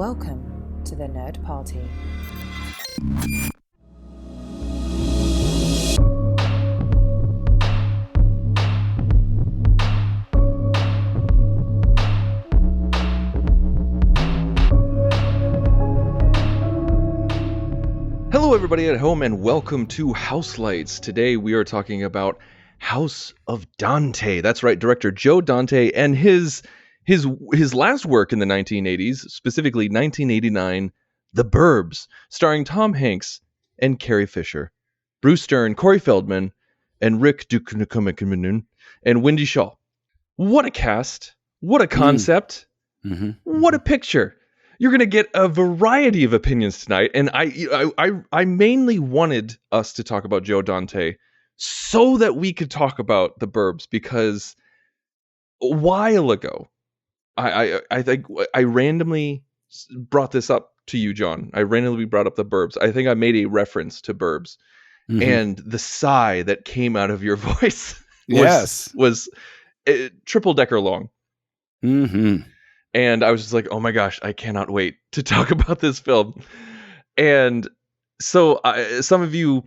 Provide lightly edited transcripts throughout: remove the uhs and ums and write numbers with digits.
Welcome to the Nerd Party. Hello everybody at home and welcome to Houselights. Today we are talking about House of Dante. That's right, director Joe Dante and his last work in the 1980s, specifically 1989, The Burbs, starring Tom Hanks and Carrie Fisher, Bruce Stern, Corey Feldman, and Rick Ducommun and Wendy Shaw. What a cast! What a concept! What a picture! You're going to get a variety of opinions tonight, and I mainly wanted us to talk about Joe Dante so that we could talk about The Burbs, because a while ago, I think I randomly brought this up to you, John. I randomly brought up The Burbs. I think I made a reference to Burbs, and the sigh that came out of your voice was triple decker long. And I was just like, oh my gosh, I cannot wait to talk about this film. And so some of you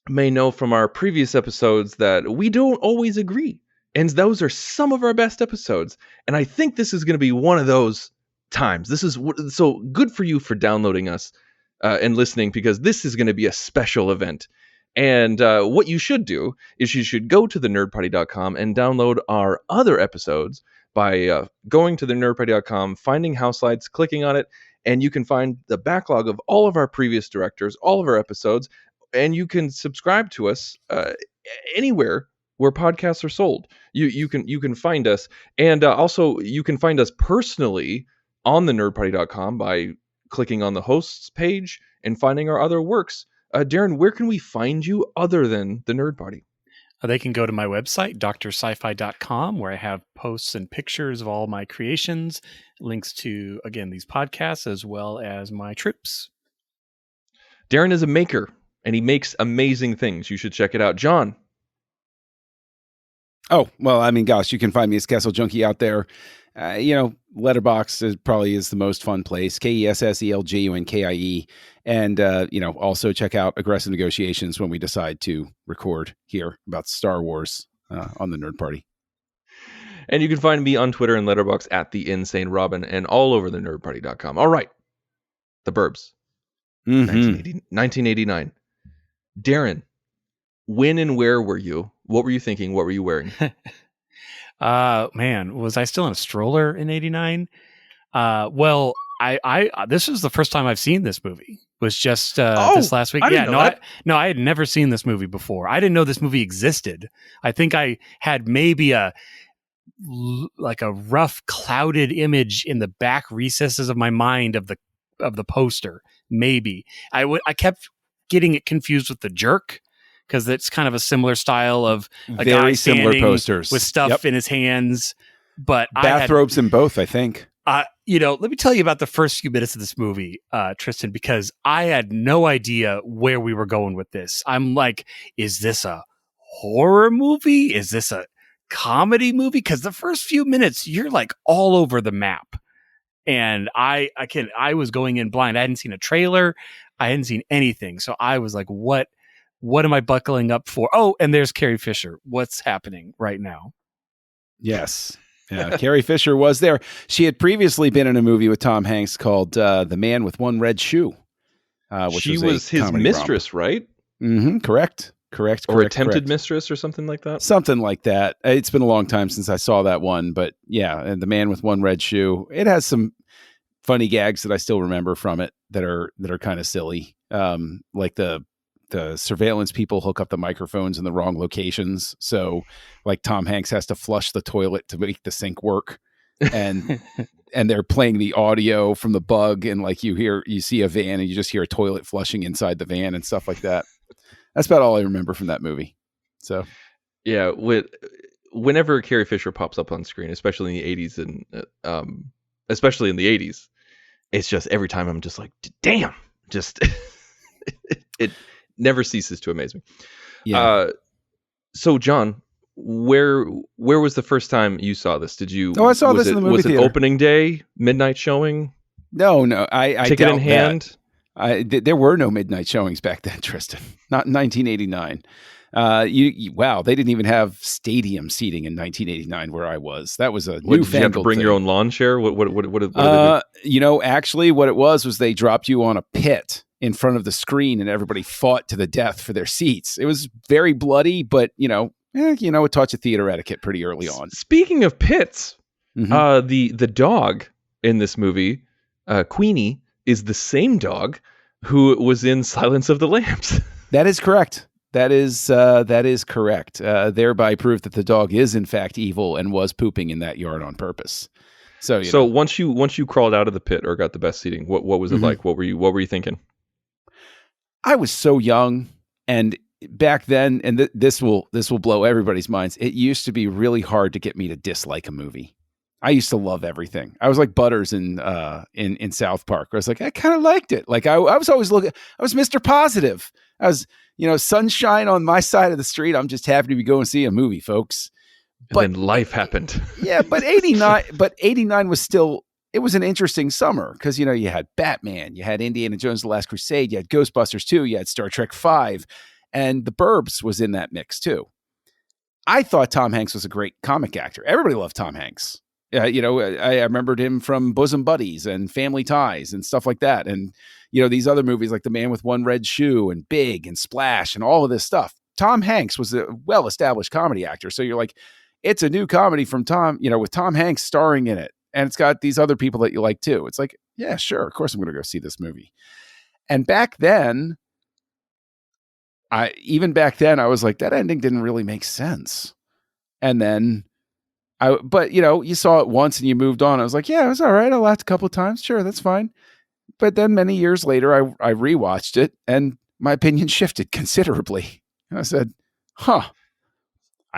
may know from our previous episodes that we don't always agree. And those are some of our best episodes. And I think this is going to be one of those times. This is so good for you for downloading us and listening, because this is going to be a special event. And what you should do is you should go to thenerdparty.com and download our other episodes by going to thenerdparty.com, finding Houselights, clicking on it, and you can find the backlog of all of our previous directors, all of our episodes, and you can subscribe to us anywhere where podcasts are sold. You can find us, and also you can find us personally on thenerdparty.com by clicking on the hosts page and finding our other works. Darren, where can we find you other than the Nerd Party? They can go to my website, drsci-fi.com, where I have posts and pictures of all my creations, links to, again, these podcasts, as well as my trips. Darren is a maker, and he makes amazing things. You should check it out. John? Oh, well, I mean, gosh, you can find me as Castle Junkie out there. Letterboxd probably is the most fun place. KESSELGUNKIE. And, also check out Aggressive Negotiations when we decide to record here about Star Wars on the Nerd Party. And you can find me on Twitter and Letterboxd at The Insane Robin, and all over the nerdparty.com. All right. The Burbs. 1989. Darren, when and where were you? What were you thinking? What were you wearing? Man, was I still in a stroller in 89? Well, I this is the first time I've seen this movie. Was just this last week. I had never seen this movie before. I didn't know this movie existed. I think I had maybe a rough clouded image in the back recesses of my mind of the poster. Maybe I kept getting it confused with The Jerk, because it's kind of a similar style of a guy standing posters with stuff in his hands. But bathrobes in both, I think. Let me tell you about the first few minutes of this movie, Tristan, because I had no idea where we were going with this. I'm like, is this a horror movie? Is this a comedy movie? Because the first few minutes, you're like all over the map. And I was going in blind. I hadn't seen a trailer. I hadn't seen anything. So I was like, what am I buckling up for? Oh, and there's Carrie Fisher. What's happening right now? Yes. Yeah, Carrie Fisher was there. She had previously been in a movie with Tom Hanks called The Man with One Red Shoe. Which she was his mistress, right? Mm-hmm. Correct. Or attempted mistress or something like that? Something like that. It's been a long time since I saw that one. But yeah, and The Man with One Red Shoe. It has some funny gags that I still remember from it that are kind of silly. Like the surveillance people hook up the microphones in the wrong locations. So like Tom Hanks has to flush the toilet to make the sink work. And and they're playing the audio from the bug, and like you see a van and you just hear a toilet flushing inside the van and stuff like that. That's about all I remember from that movie. So yeah, whenever Carrie Fisher pops up on screen, especially in the 80s and especially in the 80s, it's just every time I'm just like, damn, just it never ceases to amaze me. Yeah. So John, where was the first time you saw this? Did you? Oh, I saw this in the movie theater. Was it opening day, midnight showing? No. I Ticket doubt in hand. there were no midnight showings back then, Tristan. Not in 1989. Wow, they didn't even have stadium seating in 1989 where I was. That was a What, did you have to newfangled bring thing. your own lawn chair? What did they do? Actually, what it was they dropped you on a pit in front of the screen, and everybody fought to the death for their seats. It was very bloody, but a touch of theater etiquette pretty early on. Speaking of pits, Mhm. the dog in this movie, Queenie, is the same dog who was in Silence of the Lambs. That is correct. That is correct. Thereby proof that the dog is in fact evil and was pooping in that yard on purpose. So once you crawled out of the pit or got the best seating, what was it like? What were you thinking? I was so young, and back then, and this will blow everybody's minds. It used to be really hard to get me to dislike a movie. I used to love everything. I was like Butters in South Park. I was like, I kind of liked it. Like I was always I was Mr. Positive. I was, sunshine on my side of the street. I'm just happy to be going to see a movie, folks. But then life happened. Yeah, but 89 was still, it was an interesting summer because, you had Batman, you had Indiana Jones, The Last Crusade, you had Ghostbusters 2, you had Star Trek 5, and The Burbs was in that mix too. I thought Tom Hanks was a great comic actor. Everybody loved Tom Hanks. I remembered him from Bosom Buddies and Family Ties and stuff like that. And, these other movies like The Man with One Red Shoe and Big and Splash and all of this stuff. Tom Hanks was a well-established comedy actor. So you're like, it's a new comedy from Tom, with Tom Hanks starring in it. And it's got these other people that you like too. It's like, yeah, sure. Of course I'm going to go see this movie. And back then, I was like, that ending didn't really make sense. And then you saw it once and you moved on. I was like, yeah, it was all right. I laughed a couple of times. Sure, that's fine. But then many years later, I rewatched it and my opinion shifted considerably. And I said, I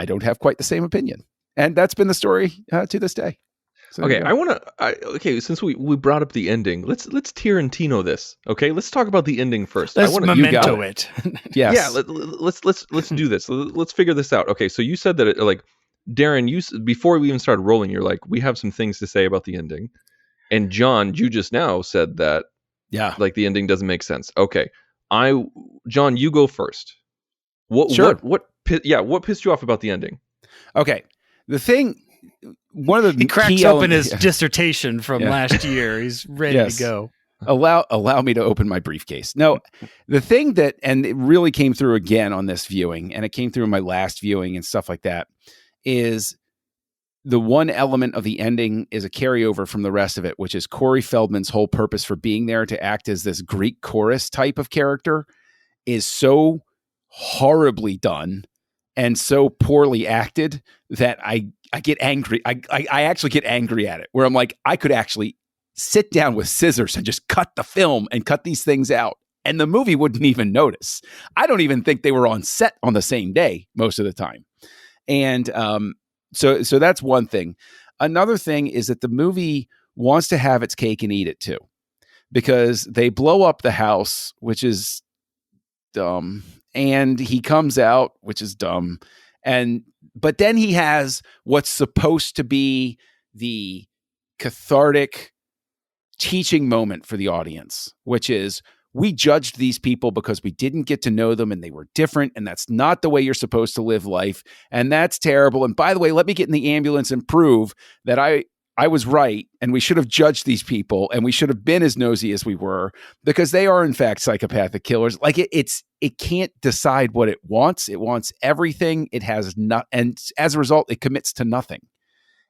don't have quite the same opinion. And that's been the story to this day. So okay, since we brought up the ending, let's Tarantino this. Okay, let's talk about the ending first. Let's memento it. Yes. Yeah, let's do this. Let's figure this out. Okay, so you said that Darren, before we even started rolling, you're like, we have some things to say about the ending. And John, you just now said that, the ending doesn't make sense. Okay, John, you go first. What pissed you off about the ending? Okay, one of the he cracks open his dissertation from last year. He's ready to go. Allow me to open my briefcase. No, the thing and it really came through again on this viewing, and it came through in my last viewing and stuff like that, is the one element of the ending is a carryover from the rest of it, which is Corey Feldman's whole purpose for being there to act as this Greek chorus type of character is so horribly done and so poorly acted that I get angry. I actually get angry at it, where I'm like, I could actually sit down with scissors and just cut the film and cut these things out, and the movie wouldn't even notice. I don't even think they were on set on the same day most of the time. And so that's one thing. Another thing is that the movie wants to have its cake and eat it too, because they blow up the house, which is dumb, and he comes out, which is dumb, but then he has what's supposed to be the cathartic teaching moment for the audience, which is, we judged these people because we didn't get to know them and they were different, and that's not the way you're supposed to live life, and that's terrible. And by the way, let me get in the ambulance and prove that I was right, and we should have judged these people, and we should have been as nosy as we were, because they are in fact psychopathic killers. Like it can't decide what it wants. It wants everything. It has not, and as a result, it commits to nothing.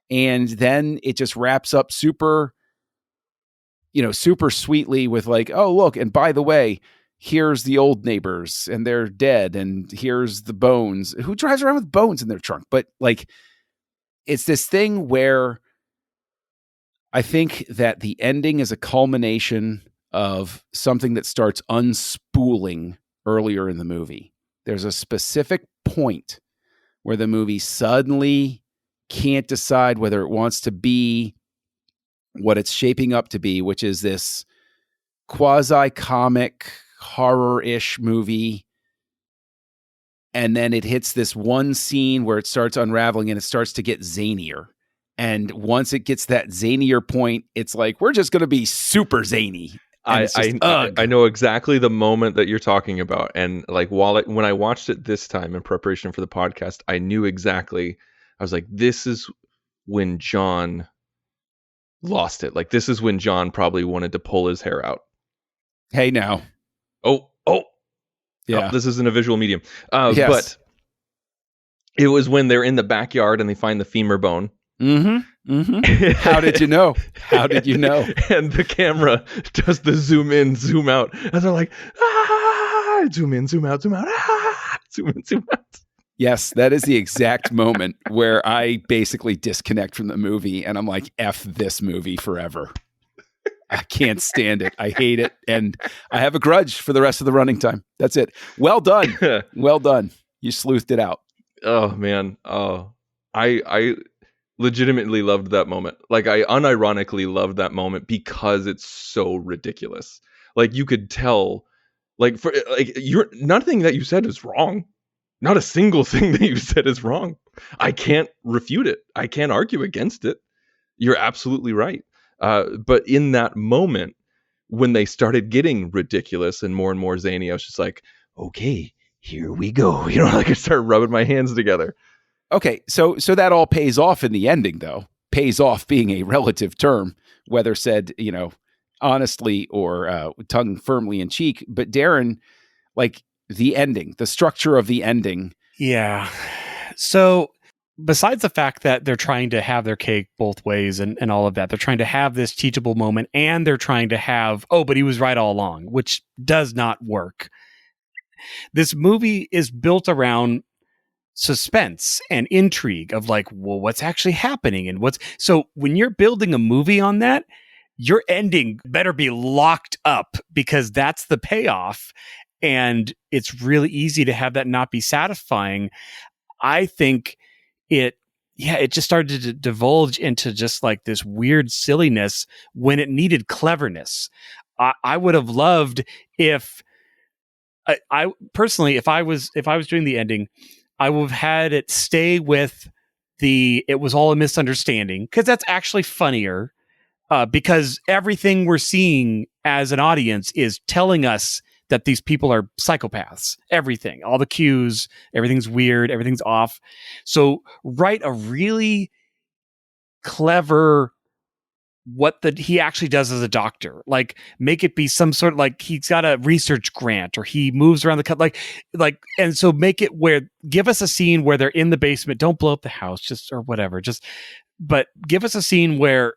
And then it just wraps up super sweetly with like, oh, look, and by the way, here's the old neighbors and they're dead, and here's the bones. Who drives around with bones in their trunk? But like, it's this thing where I think that the ending is a culmination of something that starts unspooling earlier in the movie. There's a specific point where the movie suddenly can't decide whether it wants to be what it's shaping up to be, which is this quasi-comic horror-ish movie. And then it hits this one scene where it starts unraveling and it starts to get zanier. And once it gets that zanier point, it's like, we're just going to be super zany. And it's just, I know exactly the moment that you're talking about. And like, when I watched it this time in preparation for the podcast, I knew exactly, I was like, this is when John lost it. Like, this is when John probably wanted to pull his hair out. Hey, now. Oh, yeah. This isn't a visual medium. Yes. But it was when they're in the backyard and they find the femur bone. Mm-hmm. Mm-hmm. How did you know? How did you know? And the camera does the zoom in, zoom out. And they're like, zoom in, zoom out, zoom out, zoom in, zoom out. Yes, that is the exact moment where I basically disconnect from the movie and I'm like, F this movie forever. I can't stand it. I hate it. And I have a grudge for the rest of the running time. That's it. Well done. Well done. You sleuthed it out. Oh, man. Oh, I legitimately loved that moment. Like, I unironically loved that moment because it's so ridiculous. Like, you could tell, like, nothing that you said is wrong. Not a single thing that you said is wrong. I can't refute it. I can't argue against it. You're absolutely right. But in that moment, when they started getting ridiculous and more zany, I was just like, okay, here we go. You know, like I started rubbing my hands together. Okay, so that all pays off in the ending, though. Pays off being a relative term, whether said, you know, honestly or tongue firmly in cheek. But Darren, like the ending, the structure of the ending. Yeah. So besides the fact that they're trying to have their cake both ways and all of that, they're trying to have this teachable moment and they're trying to have, oh, but he was right all along, which does not work. This movie is built around suspense and intrigue of like, well, what's actually happening and so when you're building a movie on that, your ending better be locked up because that's the payoff. And it's really easy to have that not be satisfying. I think it just started to divulge into just like this weird silliness when it needed cleverness. I would have loved if I personally, if I was doing the ending, I would have had it stay with it was all a misunderstanding, because that's actually funnier, because everything we're seeing as an audience is telling us that these people are psychopaths. Everything, all the cues, everything's weird, everything's off. So write a really clever he actually does as a doctor. Like, make it be some sort of like he's got a research grant or he moves around the like, and so make it where, give us a scene where they're in the basement. Don't blow up the house, just, or whatever. But give us a scene where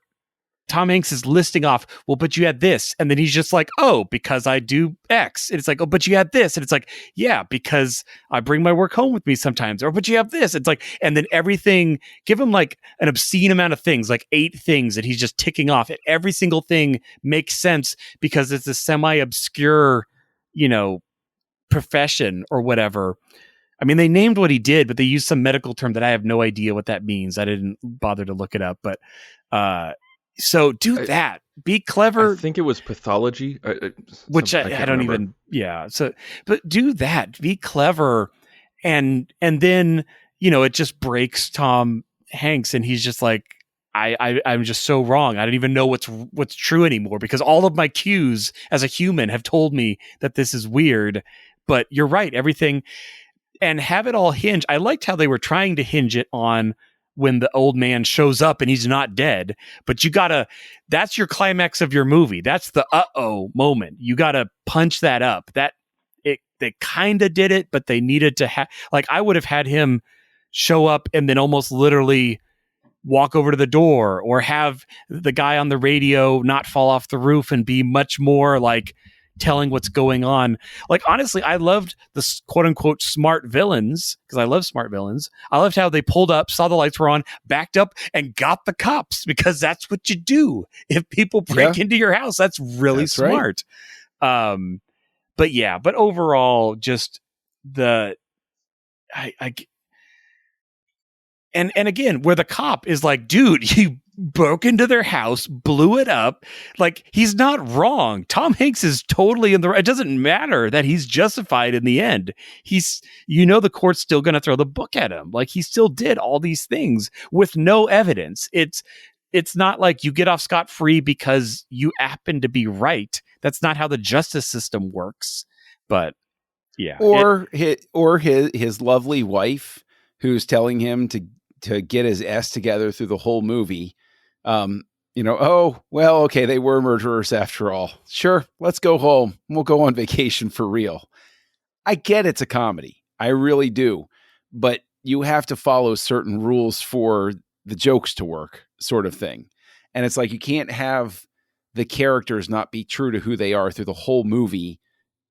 Tom Hanks is listing off, well, but you had this. And then he's just like, oh, because I do X. And it's like, oh, but you had this. And it's like, yeah, because I bring my work home with me sometimes. Or, but you have this. It's like, and then everything, give him like an obscene amount of things, like 8 things that he's just ticking off. And every single thing makes sense because it's a semi-obscure, you know, profession or whatever. I mean, they named what he did, but they used some medical term that I have no idea what that means. I didn't bother to look it up, but, so do that. Be clever. I think it was pathology, which I don't remember. Even. Yeah. So, but do that. Be clever, and then, you know, it just breaks Tom Hanks, and he's just like, I'm just so wrong. I don't even know what's true anymore because all of my cues as a human have told me that this is weird. But you're right. Everything, and have it all hinge. I liked how they were trying to hinge it on when the old man shows up and he's not dead, but that's your climax of your movie. That's the uh-oh moment. You gotta punch that up. They kind of did it, but they needed to have, like, I would have had him show up and then almost literally walk over to the door, or have the guy on the radio not fall off the roof and be much more like telling what's going on. Like, honestly, I loved the quote unquote smart villains, because I love smart villains. I loved how they pulled up, saw the lights were on, backed up, and got the cops, because that's what you do. If people break into your house, that's really smart. Right. But overall, just and again, where the cop is like, dude, you broke into their house, blew it up. Like, he's not wrong. Tom Hanks is totally in the right. It doesn't matter that he's justified in the end. The court's still going to throw the book at him. Like, he still did all these things with no evidence. It's not like you get off scot-free because you happen to be right. That's not how the justice system works. But yeah. Or his lovely wife who's telling him to get his S together through the whole movie. Oh, well, okay, they were murderers after all. Sure, let's go home. We'll go on vacation for real. I get it's a comedy. I really do. But you have to follow certain rules for the jokes to work, sort of thing. And it's like you can't have the characters not be true to who they are through the whole movie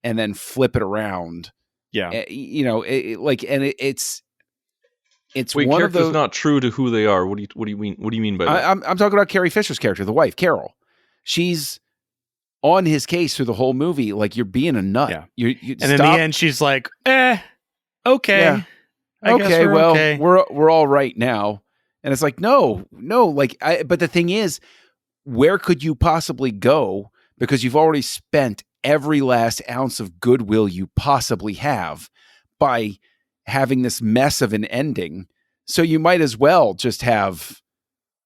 and then flip it around. Yeah. It's one characters of those not true to who they are. What do you mean? What do you mean by that? I'm talking about Carrie Fisher's character, the wife, Carol. She's on his case through the whole movie. Like, you're being a nut. Yeah. You and in the end, she's like, okay. Yeah. I guess we're all right now. And it's like, no. But the thing is, where could you possibly go? Because you've already spent every last ounce of goodwill you possibly have by having this mess of an ending. So you might as well just have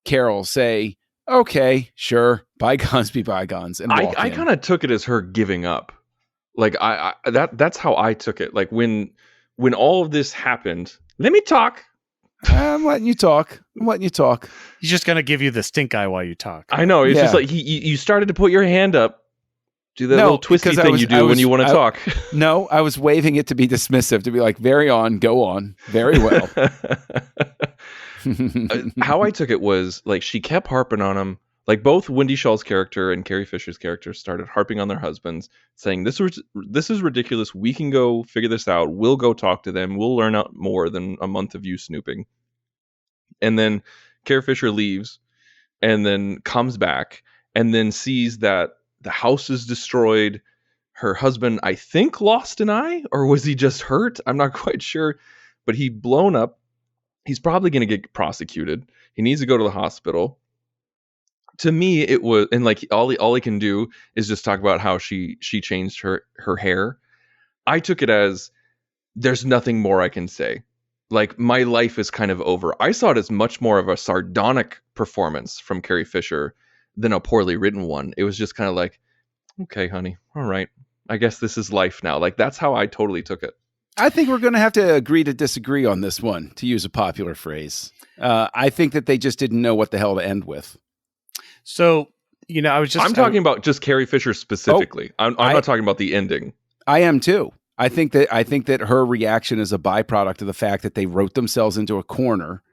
Carol say, okay, sure, bygones be bygones. And I kind of took it as her giving up. Like, that's how I took it. Like, when all of this happened, let me talk. I'm letting you talk. He's just going to give you the stink eye while you talk. I know. It's just like you started to put your hand up. Do that little twisty thing you do when you want to talk. No, I was waving it to be dismissive, to be like, very on, go on, very well. How I took it was, like, she kept harping on him. Like, both Wendy Shaw's character and Carrie Fisher's character started harping on their husbands, saying, this is ridiculous. We can go figure this out. We'll go talk to them. We'll learn out more than a month of you snooping. And then Carrie Fisher leaves and then comes back and then sees that the house is destroyed. Her husband, I think, lost an eye, or was he just hurt? I'm not quite sure, but he blown up. He's probably going to get prosecuted. He needs to go to the hospital. To me, it was, and like all he can do is just talk about how she changed her hair. I took it as, there's nothing more I can say. Like, my life is kind of over. I saw it as much more of a sardonic performance from Carrie Fisher than a poorly written one. It was just kind of like, okay, honey, all right, I guess this is life now. Like, that's how I totally took it. I think we're going to have to agree to disagree on this one, to use a popular phrase. I think that they just didn't know what the hell to end with. So, I'm talking about just Carrie Fisher specifically. I'm not talking about the ending. I am too. I think that her reaction is a byproduct of the fact that they wrote themselves into a corner,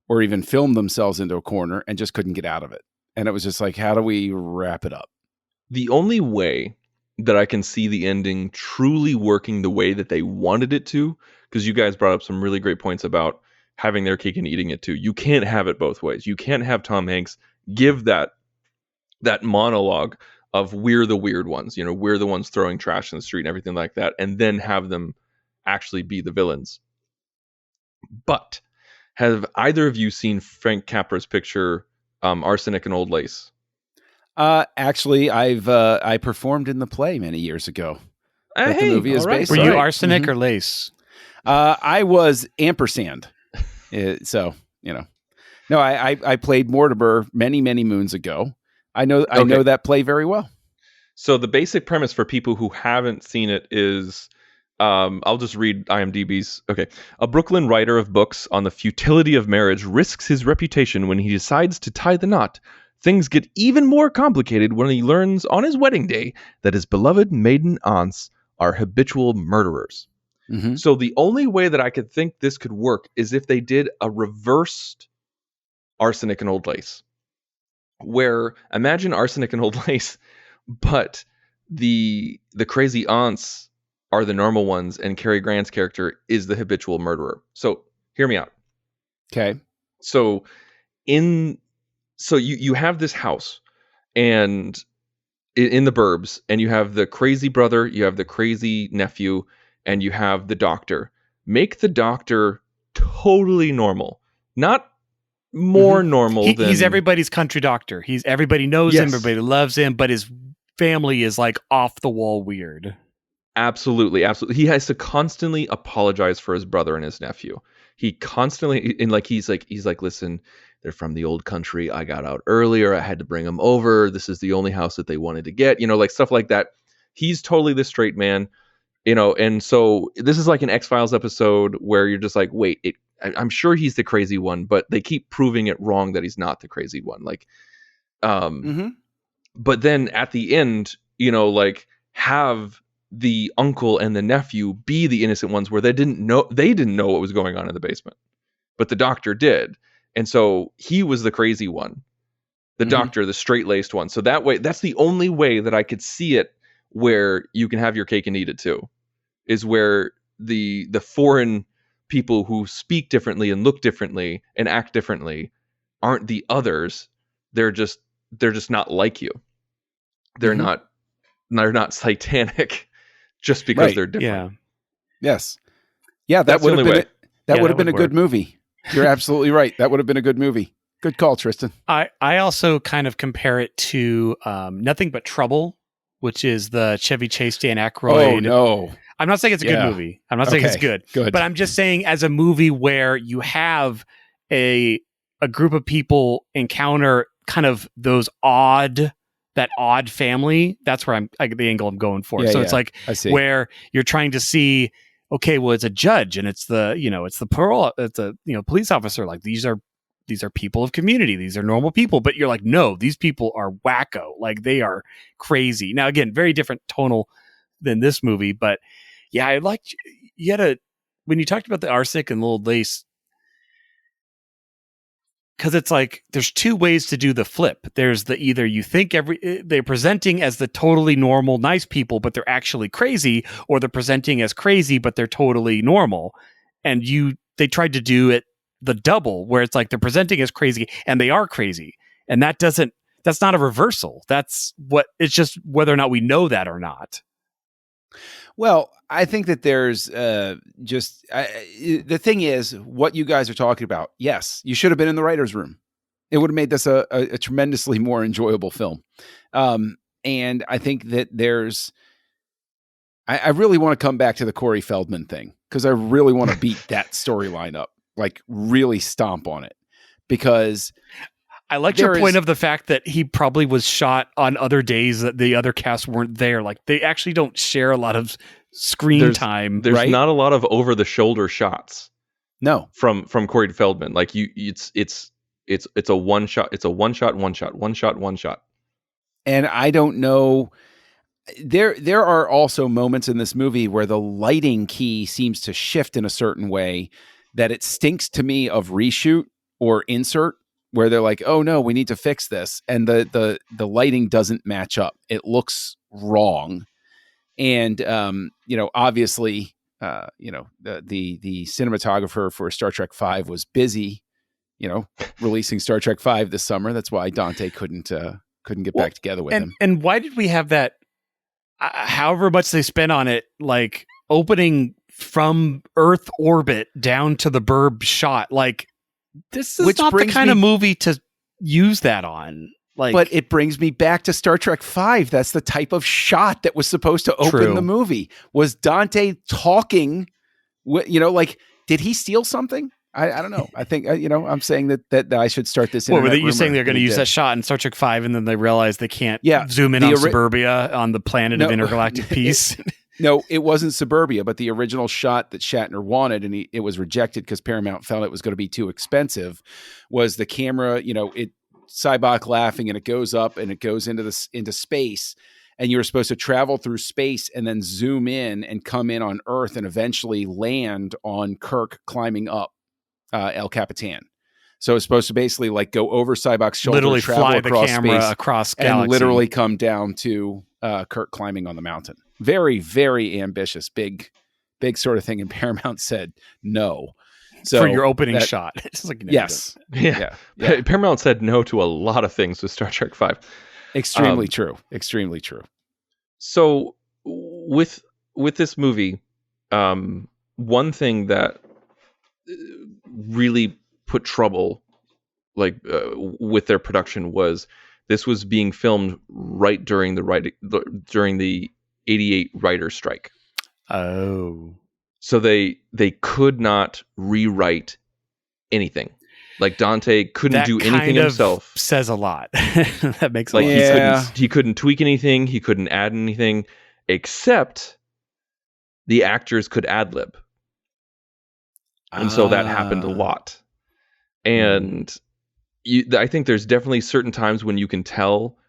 or even filmed themselves into a corner, and just couldn't get out of it. And it was just like, how do we wrap it up? The only way that I can see the ending truly working the way that they wanted it to, because you guys brought up some really great points about having their cake and eating it too. You can't have it both ways. You can't have Tom Hanks give that monologue of, we're the weird ones, we're the ones throwing trash in the street and everything like that, and then have them actually be the villains. But have either of you seen Frank Capra's picture, Arsenic and Old Lace? Actually, I performed in the play many years ago. Hey, the movie is based Were on. you arsenic or lace? I was ampersand. So, no, I played Mortimer many, many moons ago. I know that play very well. So the basic premise for people who haven't seen it is, I'll just read IMDb's. Okay. A Brooklyn writer of books on the futility of marriage risks his reputation when he decides to tie the knot. Things get even more complicated when he learns on his wedding day that his beloved maiden aunts are habitual murderers. Mm-hmm. So the only way that I could think this could work is if they did a reversed Arsenic and Old Lace, where imagine Arsenic and Old Lace, but the crazy aunts are the normal ones, and Cary Grant's character is the habitual murderer. So hear me out. Okay. So you have this house, and in the Burbs, and you have the crazy brother, you have the crazy nephew, and you have the doctor. Make the doctor totally normal, not more normal than he's everybody's country doctor. Everybody knows him, Yes. everybody loves him, but his family is like off the wall weird. Absolutely. He has to constantly apologize for his brother and his nephew. He constantly, and like he's like, listen, they're from the old country. I got out earlier. I had to bring them over. This is the only house that they wanted to get. Like stuff like that. He's totally the straight man. And so this is like an X-Files episode where you're just like, wait, I'm sure he's the crazy one, but they keep proving it wrong that he's not the crazy one. Like, but then at the end, like have the uncle and the nephew be the innocent ones where they didn't know what was going on in the basement, but the doctor did. And so he was the crazy one, the doctor, the straight-laced one. So that way, that's the only way that I could see it where you can have your cake and eat it too, is where the foreign people who speak differently and look differently and act differently aren't the others. They're just not like you. They're not satanic just because they're different. Yeah. Yes. Yeah, that would have been that would have been a good movie. You're absolutely right. That would have been a good movie. Good call, Tristan. I also kind of compare it to Nothing But Trouble, which is the Chevy Chase, Dan Aykroyd. Oh no. I'm not saying it's a good movie. I'm not saying it's good. But I'm just saying as a movie where you have a group of people encounter kind of that odd family. That's where the angle I'm going for. So it's like where you're trying to see, okay, well, it's a judge and it's the parole, it's a police officer. Like these are people of community. These are normal people. But you're like, no, these people are wacko. Like they are crazy. Now, again, very different tonal than this movie. But yeah, I liked when you talked about the arsenic and Little Lace, because it's like there's two ways to do the flip. There's the either you think they're presenting as the totally normal, nice people, but they're actually crazy, or they're presenting as crazy, but they're totally normal. And they tried to do it the double, where it's like they're presenting as crazy and they are crazy, and that's not a reversal. It's just whether or not we know that or not. Well, I think that there's the thing is what you guys are talking about. Yes, you should have been in the writer's room. It would have made this a tremendously more enjoyable film. And I think that I really want to come back to the Corey Feldman thing, because I really want to beat that storyline up, like really stomp on it, because I liked your point of the fact that he probably was shot on other days that the other cast weren't there. Like they actually don't share a lot of screen time. There's not a lot of over the shoulder shots. No, from Corey Feldman. Like it's a one shot. It's a one shot. And I don't know. There are also moments in this movie where the lighting key seems to shift in a certain way that it stinks to me of reshoot or insert, where they're like, oh no, we need to fix this. And the lighting doesn't match up. It looks wrong. And, obviously, the cinematographer for Star Trek V was busy, releasing Star Trek V this summer. That's why Dante couldn't get back together with him. And why did we have that? However much they spent on it, like opening from Earth orbit down to the Burbs shot, like this is not the kind of movie to use that on. Like, but it brings me back to Star Trek V. That's the type of shot that was supposed to open the movie. Was Dante talking? Did he steal something? I don't know. I think I'm saying that I should start this. Well, were you saying they're going to use that shot in Star Trek V, and then they realize they can't zoom in on Suburbia on the planet of intergalactic peace? No, it wasn't Suburbia, but the original shot that Shatner wanted, and it was rejected because Paramount felt it was going to be too expensive, was the camera, Cybok laughing, and it goes up and it goes into space, and you were supposed to travel through space and then zoom in and come in on Earth and eventually land on Kirk climbing up El Capitan. So it's supposed to basically like go over Cybok's shoulder, literally travel fly the across camera space, across galaxy, and literally come down to Kirk climbing on the mountain. Very, very ambitious, big sort of thing. And Paramount said no. So for your opening shot. It's like, yes. Yeah. Paramount said no to a lot of things with Star Trek V. Extremely true. Extremely true. So with this movie, one thing that really put trouble with their production was this was being filmed right during during the 88 writer strike. Oh. So they could not rewrite anything. Like Dante couldn't do anything himself. Says a lot. That makes a like lot he of couldn't sense. he couldn't tweak anything, he couldn't add anything, except the actors could ad lib. And so that happened a lot. And I think there's definitely certain times when you can tell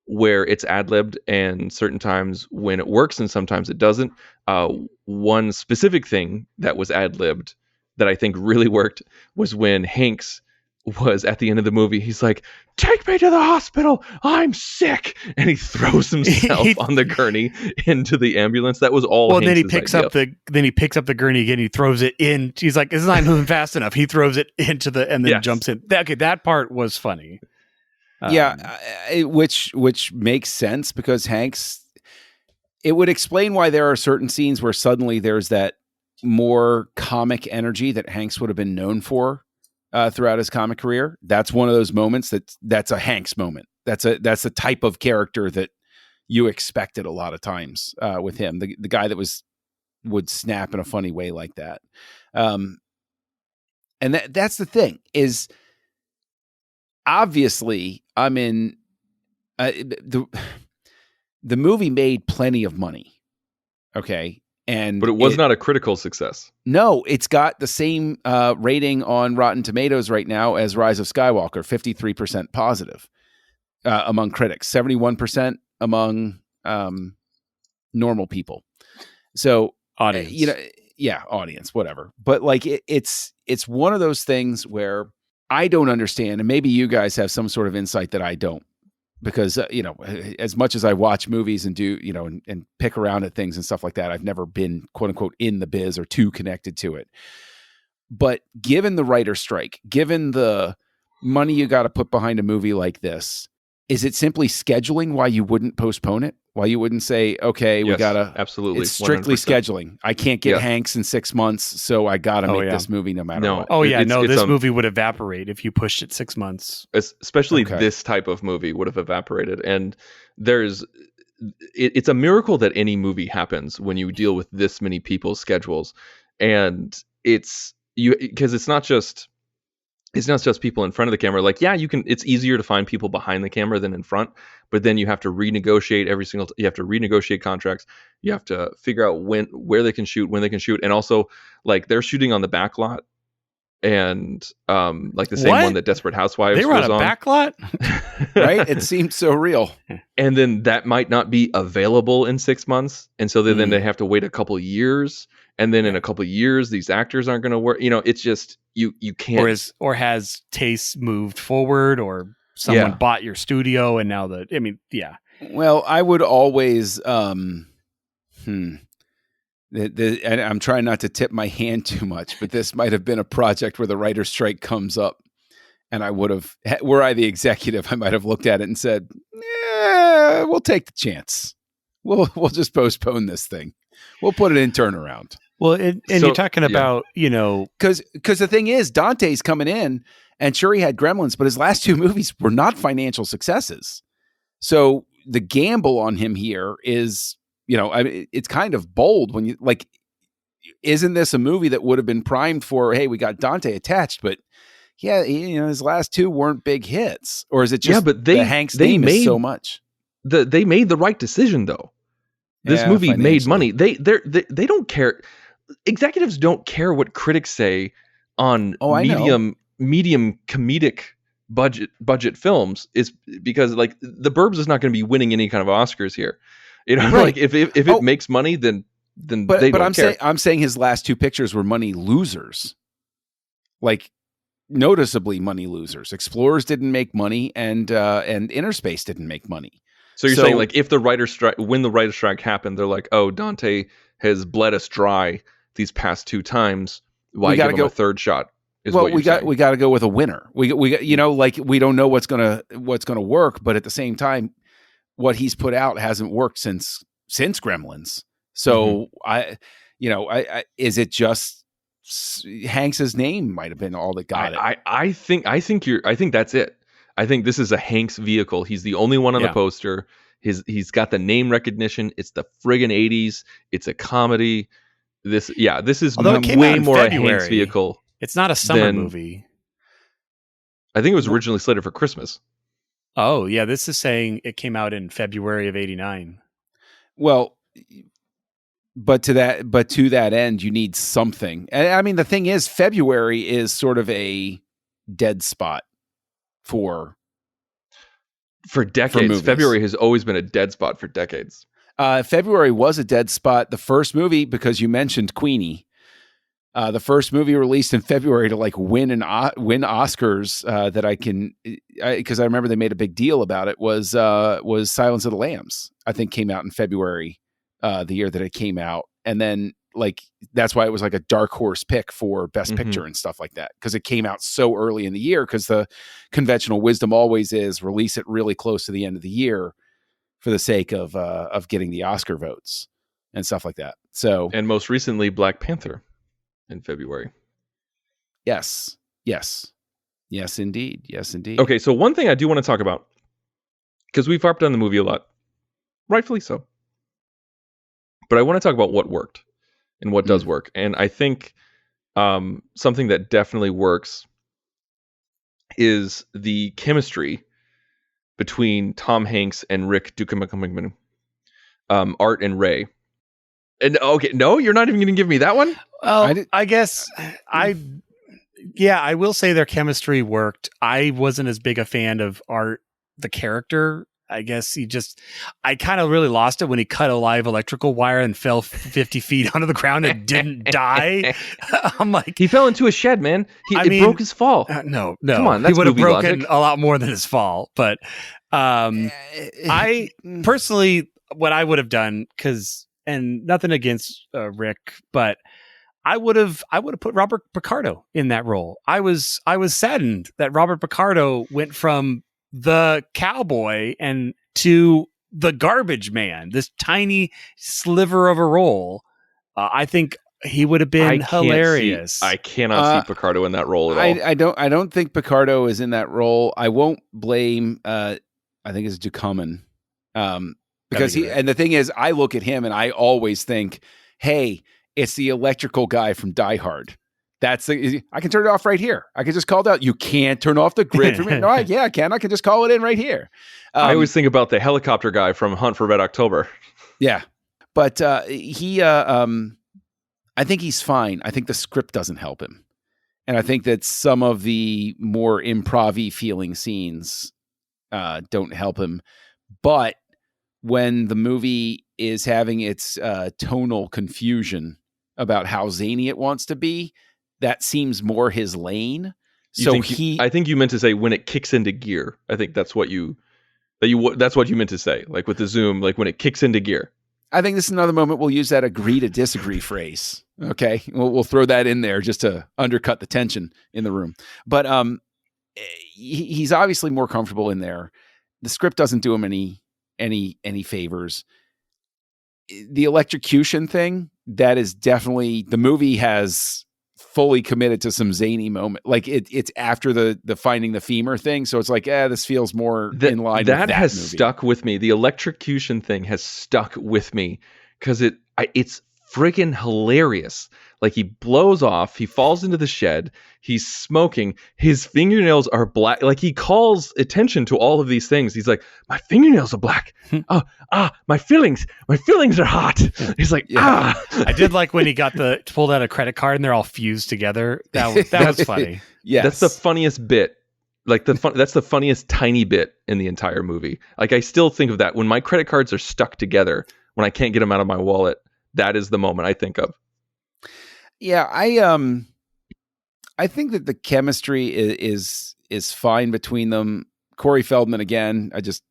where it's ad-libbed and certain times when it works and sometimes it doesn't. One specific thing that was ad-libbed that I think really worked was when Hanks was at the end of the movie. He's like, "Take me to the hospital. I'm sick." And he throws himself on the gurney into the ambulance. That was all Hanks' then he picks up the gurney again. He throws it in. He's like, "This is not moving fast enough." He throws it into and then jumps in. That part was funny. Which makes sense because Hanks, it would explain why there are certain scenes where suddenly there's that more comic energy that Hanks would have been known for throughout his comic career. That's one of those moments that's a Hanks moment. That's the type of character that you expected a lot of times with him. The guy that would snap in a funny way like that. And that's the thing is, obviously, the movie made plenty of money. Okay. But it was not a critical success. No, it's got the same rating on Rotten Tomatoes right now as Rise of Skywalker, 53% positive among critics, 71% among normal people. So, audience, audience, whatever. But like it's one of those things where I don't understand, and maybe you guys have some sort of insight that I don't. Because, as much as I watch movies and do, and pick around at things and stuff like that, I've never been, quote unquote, in the biz or too connected to it. But given the writer's strike, given the money you got to put behind a movie like this, is it simply scheduling why you wouldn't postpone it? Why you wouldn't say, okay, we got to, absolutely. It's strictly 100%. Scheduling. I can't get Hanks in 6 months, so I got to make this movie no matter what. Oh yeah, this movie would evaporate if you pushed it 6 months. Especially this type of movie would have evaporated. And it's a miracle that any movie happens when you deal with this many people's schedules. And because it's not just people in front of the camera. Like, it's easier to find people behind the camera than in front, but then you have to renegotiate you have to renegotiate contracts. You have to figure out where they can shoot, when they can shoot. And also, like, they're shooting on the back lot, and like the same one that Desperate Housewives they were was on a back lot. Right? It seemed so real. And then that might not be available in 6 months. And so then they have to wait a couple years. And then in a couple of years, these actors aren't going to work. It's just, you can't. Or has tastes moved forward, or someone bought your studio and now Well, I would always, and I'm trying not to tip my hand too much, but this might have been a project where the writer's strike comes up, and I would have, were I the executive, I might have looked at it and said, we'll take the chance. We'll just postpone this thing. We'll put it in turnaround. Well, you're talking about, because the thing is, Dante's coming in, and sure, he had Gremlins, but his last two movies were not financial successes. So the gamble on him here is, it's kind of bold when you like, isn't this a movie that would have been primed for, hey, we got Dante attached, but his last two weren't big hits, or is it just the Hanks name is so much? They made the right decision though. This movie made money. They don't care. Executives don't care what critics say on medium comedic budget films, is because like the Burbs is not going to be winning any kind of Oscars here. Right. Like if it makes money, then but they don't care. I'm saying his last two pictures were money losers, like noticeably money losers. Explorers didn't make money, and Inner Space didn't make money. So you're saying, like, when the writer's strike happened, they're like, oh, Dante has bled us dry these past two times. Why give him a third shot? We got to go with a winner. We like, we don't know what's gonna work, but at the same time, what he's put out hasn't worked since Gremlins. So I is it just Hanks's name might have been all that got it. I think that's it. I think this is a Hanks vehicle. He's the only one on the poster. He's got the name recognition. It's the friggin' 80s. It's a comedy. This is way more a Hanks vehicle. It's not a summer movie. I think it was originally slated for Christmas. Oh, yeah. This is saying it came out in February of 89. Well, but to that end, you need something. And I mean, the thing is, February is sort of a dead spot for decades. February has always been a dead spot for decades. February was a dead spot. The first movie, because you mentioned Queenie, the first movie released in February to like win Oscars because I remember they made a big deal about it was Silence of the Lambs. I think came out in February, the year that it came out, and then like that's why it was like a dark horse pick for Best Picture and stuff like that, because it came out so early in the year. Because the conventional wisdom always is release it really close to the end of the year for the sake of getting the Oscar votes and stuff like that. So, and most recently, Black Panther in February. Yes, indeed. Okay, so one thing I do want to talk about, because we've harped on the movie a lot, rightfully so, but I want to talk about what worked and what does work. And I think something that definitely works is the chemistry between Tom Hanks and Rick Ducommun, Art and Ray. And okay, no, you're not even going to give me that one? Well, I guess I will say their chemistry worked. I wasn't as big a fan of Art, the character. I guess I kind of really lost it when he cut a live electrical wire and fell 50 feet onto the ground and didn't die. I'm like, he fell into a shed, man. It broke his fall. No, come on, that's he would have broken logic. A lot more than his fall. But I personally, what I would have done, and nothing against Rick, but I would have put Robert Picardo in that role. I was saddened that Robert Picardo went from the cowboy and to the garbage man, this tiny sliver of a role. I think he would have been hilarious. I cannot see Picardo in that role at all. I don't think Picardo is in that role. I won't blame. I think it's Ducommun, because and the thing is, I look at him and I always think, hey, it's the electrical guy from Die Hard. I can turn it off right here. I can just call it out. You can't turn off the grid for me. No, I can. I can just call it in right here. I always think about the helicopter guy from Hunt for Red October. Yeah. But I think he's fine. I think the script doesn't help him. And I think that some of the more improv-y feeling scenes don't help him. But when the movie is having its tonal confusion about how zany it wants to be, that seems more his lane. I think you meant to say when it kicks into gear. I think that's what you meant to say. Like with the zoom, like when it kicks into gear. I think this is another moment we'll use that agree to disagree phrase. Okay, we'll throw that in there just to undercut the tension in the room. But he's obviously more comfortable in there. The script doesn't do him any favors. The electrocution thing, that is definitely, the movie has fully committed to some zany moment. Like it's after the finding the femur thing, so it's like, this feels more in line with that has movie. Stuck with me. The electrocution thing has stuck with me because it's freaking hilarious. Like he blows off, he falls into the shed, he's smoking, his fingernails are black. Like he calls attention to all of these things. He's like, my fingernails are black. My feelings are hot. He's like, I did like when he pulled out a credit card and they're all fused together. That was funny. Yes. That's the funniest bit. Like that's the funniest tiny bit in the entire movie. Like I still think of that when my credit cards are stuck together, when I can't get them out of my wallet. That is the moment I think of. Yeah, I think that the chemistry is fine between them. Corey Feldman again. I just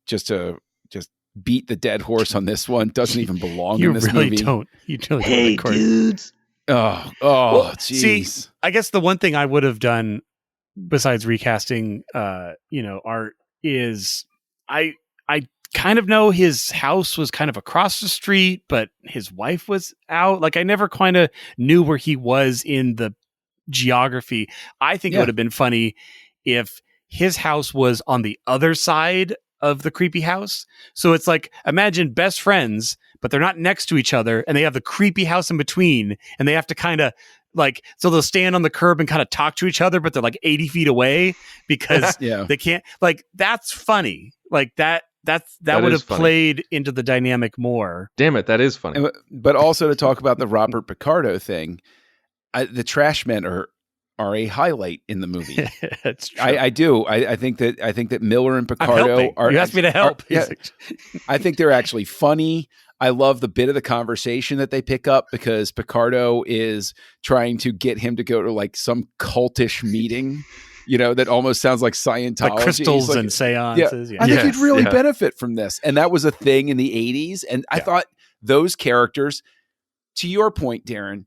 beat the dead horse on this one. Doesn't even belong in this movie. You really hey, don't. Dudes. Jeez. See, I guess the one thing I would have done besides recasting, Art is I kind of know his house was kind of across the street, but his wife was out. Like I never kind of knew where he was in the geography. I think it Yeah. would have been funny if his house was on the other side of the creepy house. So it's like, imagine best friends, but they're not next to each other, and they have the creepy house in between, and they have to kind of like, so they'll stand on the curb and kind of talk to each other, but they're like 80 feet away because Yeah. they can't, like, that's funny. Like that would is have funny. played into the dynamic more. Damn it, that is funny. But also to talk about the Robert Picardo thing, the trash men are a highlight in the movie. That's true. I do. I think that Miller and I'm Picardo helping. are. You asked me to help. Yeah, I think they're actually funny. I love the bit of the conversation that they pick up because Picardo is trying to get him to go to like some cultish meeting, that almost sounds like Scientology. Like crystals He's like, and seances. Yeah. I think Yes, you'd really yeah. benefit from this. And that was a thing in the 80s. And I thought those characters, to your point, Darren,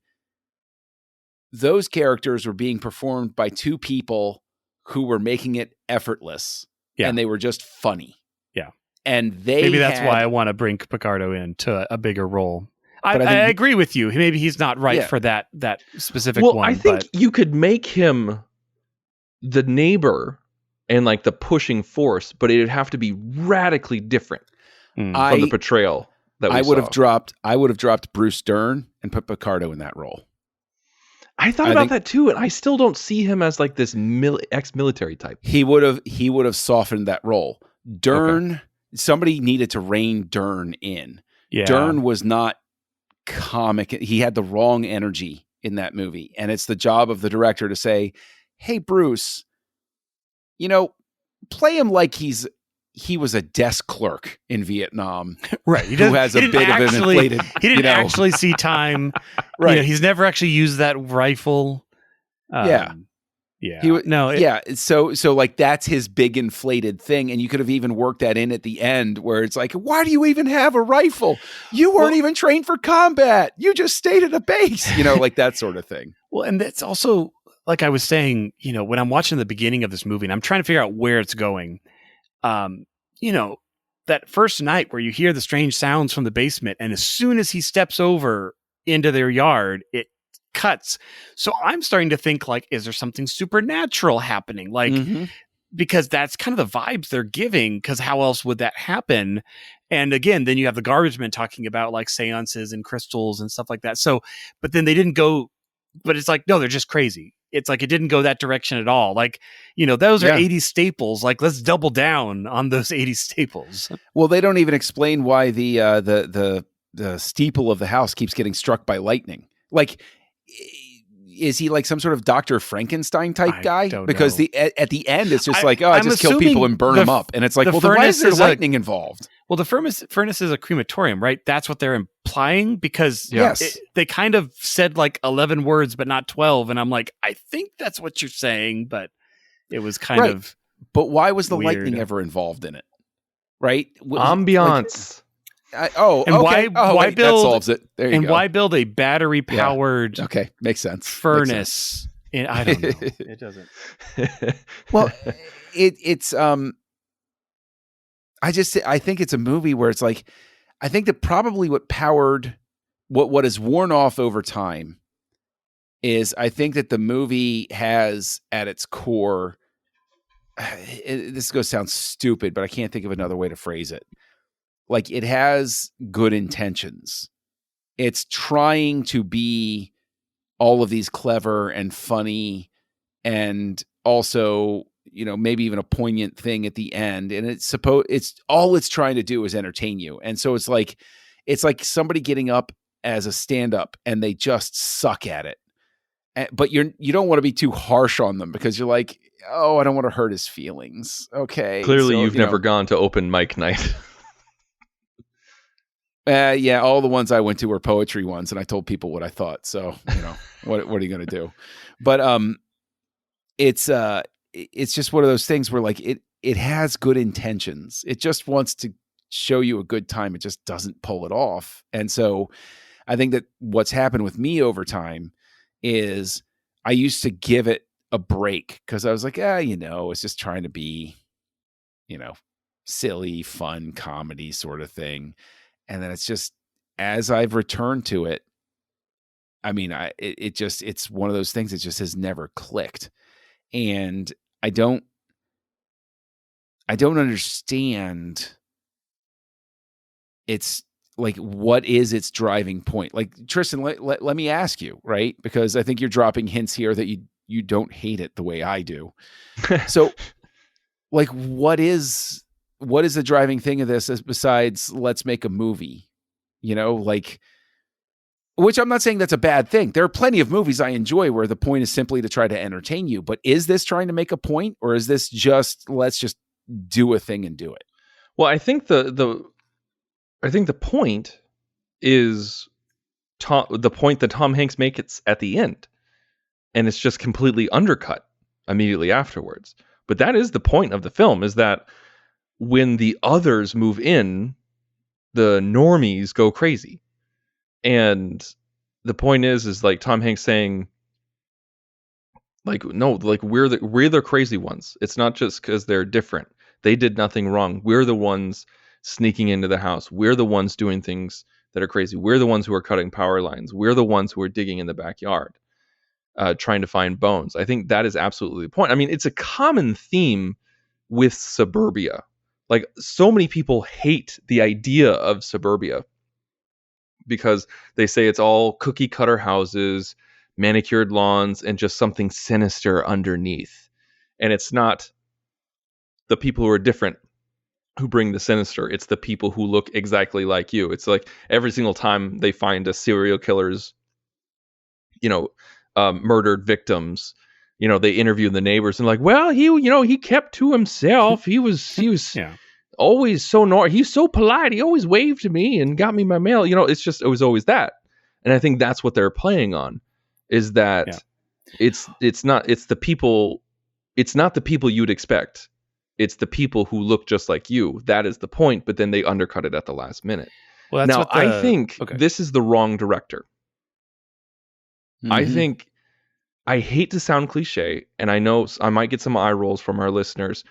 those characters were being performed by two people who were making it effortless. Yeah. And they were just funny. Yeah. And Maybe that's why I want to bring Picardo into a bigger role. I think agree with you. Maybe he's not right for that specific one. I think you could make him the neighbor and like the pushing force, but it'd have to be radically different from the portrayal that we I would saw. have dropped Bruce Dern and put Picardo in that role. I thought about that too, and I still don't see him as like this ex-military type. He would have softened that role. Dern, somebody needed to rein Dern in. Yeah. Dern was not comic. He had the wrong energy in that movie. And it's the job of the director to say, hey, Bruce, play him like he was a desk clerk in Vietnam. Right. Who has a bit of an inflated. He didn't actually see time. Right. He's never actually used that rifle. Yeah. Yeah. So like that's his big inflated thing. And you could have even worked that in at the end where it's like, why do you even have a rifle? You weren't even trained for combat. You just stayed at a base, like that sort of thing. Well, and that's also, like I was saying, when I'm watching the beginning of this movie and I'm trying to figure out where it's going, that first night where you hear the strange sounds from the basement, and as soon as he steps over into their yard, it cuts. So I'm starting to think, like, is there something supernatural happening? Like, because that's kind of the vibes they're giving, because how else would that happen? And again, then you have the garbage men talking about like seances and crystals and stuff like that. So, but then they didn't go, but it's like, no, they're just crazy. It's like, it didn't go that direction at all. Like, those are 80s staples. Like, let's double down on those 80s staples. Well, they don't even explain why the steeple of the house keeps getting struck by lightning. Like, is he like some sort of Dr. Frankenstein type guy? Because at the end, it's just like, I just kill people and burn them up. And it's like, well, then why is there lightning involved? Well, the furnace is a crematorium, right? That's what they're implying, because they kind of said like 11 words, but not 12. And I'm like, I think that's what you're saying, but it was kind of. But why was the weird. lightning ever involved in it? Right? Ambiance. Why build? That solves it. There you go. Why build a battery powered? Okay, makes sense. Furnace. I don't know. It doesn't. Well, it's I think it's a movie where it's like, I think that probably what powered what has worn off over time is, I think that the movie has at its core, this is going to sound stupid, but I can't think of another way to phrase it. Like, it has good intentions. It's trying to be all of these clever and funny and also, maybe even a poignant thing at the end. And it's all it's trying to do is entertain you. And so it's like somebody getting up as a stand-up and they just suck at it. But you don't want to be too harsh on them because you're like, oh, I don't want to hurt his feelings. Okay. Clearly you've never gone to open mic night. Yeah, all the ones I went to were poetry ones, and I told people what I thought. So, what are you going to do? But it's just one of those things where like it has good intentions. It just wants to show you a good time. It just doesn't pull it off. And so, I think that what's happened with me over time is I used to give it a break because I was like, it's just trying to be, silly, fun comedy sort of thing. And then it's just, as I've returned to it, I mean, it's one of those things that just has never clicked. And I don't understand. It's like, what is its driving point? Like, Tristan, let me ask you, right? Because I think you're dropping hints here that you don't hate it the way I do. So, like, what is the driving thing of this besides let's make a movie? You know, like, which I'm not saying that's a bad thing. There are plenty of movies I enjoy where the point is simply to try to entertain you. But is this trying to make a point, or is this just let's just do a thing and do it? Well, I think the point is the point that Tom Hanks makes at the end, and it's just completely undercut immediately afterwards. But that is the point of the film, is that when the others move in, the normies go crazy. And the point is like Tom Hanks saying, like, no, like we're the crazy ones. It's not just because they're different. They did nothing wrong. We're the ones sneaking into the house. We're the ones doing things that are crazy. We're the ones who are cutting power lines. We're the ones who are digging in the backyard, trying to find bones. I think that is absolutely the point. I mean, it's a common theme with suburbia. Like, so many people hate the idea of suburbia because they say it's all cookie cutter houses, manicured lawns, and just something sinister underneath. And it's not the people who are different who bring the sinister. It's the people who look exactly like you. It's like every single time they find a serial killer's, murdered victims, they interview the neighbors and like, well, he kept to himself. He was Yeah. always so normal. He's so polite. He always waved to me and got me my mail. It was always that. And I think that's what they're playing on, is that it's not the people you'd expect. It's the people who look just like you. That is the point, but then they undercut it at the last minute. Well, that's now, I think this is the wrong director. Mm-hmm. I think, I hate to sound cliche, and I know I might get some eye rolls from our listeners,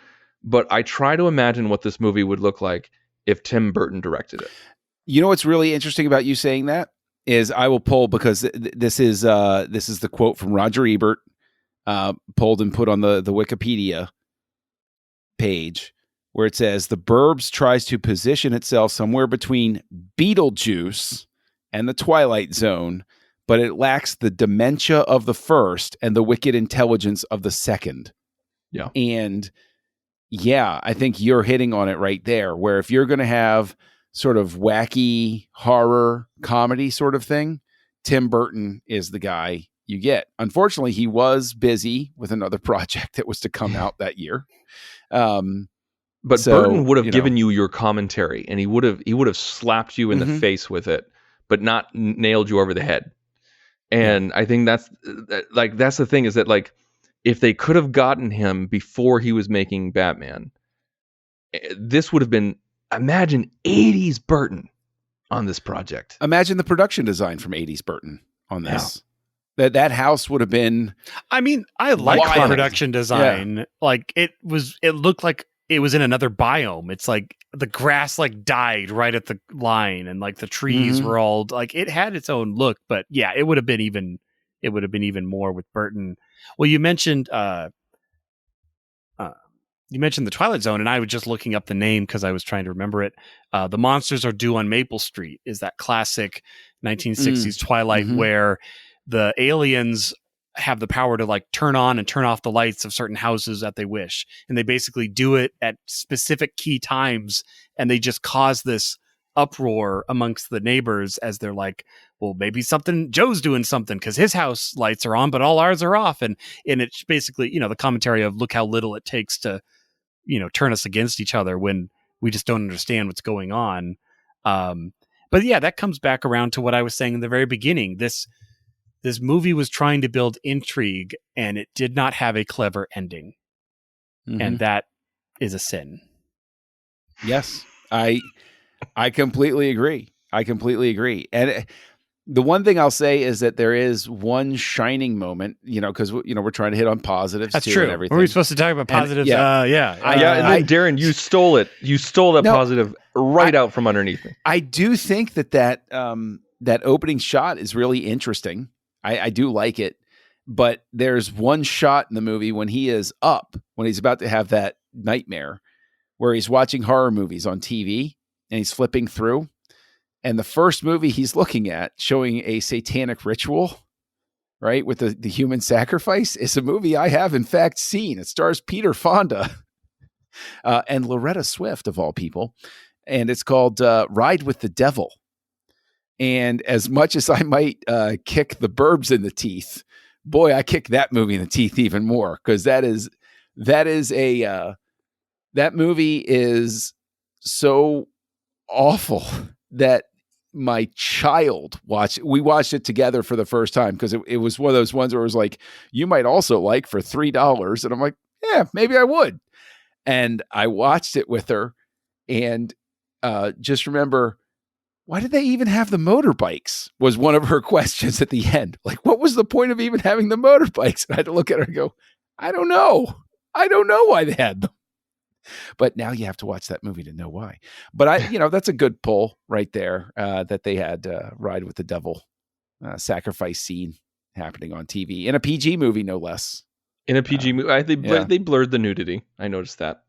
but I try to imagine what this movie would look like if Tim Burton directed it. You know what's really interesting about you saying that is, I will pull, because this is the quote from Roger Ebert, pulled and put on the Wikipedia page, where it says, "The Burbs tries to position itself somewhere between Beetlejuice and the Twilight Zone, but it lacks the dementia of the first and the wicked intelligence of the second." Yeah. And yeah, I think you're hitting on it right there, where if you're going to have sort of wacky horror comedy sort of thing, Tim Burton is the guy you get. Unfortunately, he was busy with another project that was to come out that year. But Burton would have given you your commentary, and he would have slapped you in the face with it, but not nailed you over the head. And I think that's the thing, is that, like, if they could have gotten him before he was making Batman, this would have been, imagine 80s Burton on this project. Imagine the production design from 80s Burton on this. Yeah. That house would have been, I mean, I like the production design. Yeah. Like, it looked like it was in another biome. It's like the grass like died right at the line, and like the trees were all like, it had its own look. But yeah, it would have been even more with Burton. Well, you mentioned the Twilight Zone, and I was just looking up the name because I was trying to remember it. The Monsters Are Due on Maple Street is that classic 1960s Twilight where the aliens have the power to like turn on and turn off the lights of certain houses that they wish. And they basically do it at specific key times. And they just cause this uproar amongst the neighbors as they're like, well, maybe Joe's doing something because his house lights are on, but all ours are off. And it's basically, the commentary of look how little it takes to, turn us against each other when we just don't understand what's going on. But yeah, that comes back around to what I was saying in the very beginning. This movie was trying to build intrigue, and it did not have a clever ending. And that is a sin. Yes, I completely agree. And the one thing I'll say is that there is one shining moment, because we're trying to hit on positives. That's too, true. and everything. Were we supposed to talk about positives? And then Darren, you stole it. You stole that positive out from underneath me. I do think that opening shot is really interesting. I do like it. But there's one shot in the movie when he is up, when he's about to have that nightmare, where he's watching horror movies on TV and he's flipping through. And the first movie he's looking at, showing a satanic ritual, right, with the human sacrifice, is a movie I have, in fact, seen. It stars Peter Fonda and Loretta Swift, of all people. And it's called Ride with the Devil. And as much as I might kick the Burbs in the teeth, boy, I kick that movie in the teeth even more, because that movie is so awful that my child we watched it together for the first time, because it was one of those ones where it was like, you might also like for $3. And I'm like, yeah, maybe I would. And I watched it with her, and just remember, why did they even have the motorbikes? Was one of her questions at the end. Like, what was the point of even having the motorbikes? And I had to look at her and go, I don't know. I don't know why they had them. But now you have to watch that movie to know why. But that's a good pull right there, that they had Ride with the Devil sacrifice scene happening on TV in a PG movie, no less. In a PG movie, they blurred the nudity. I noticed that.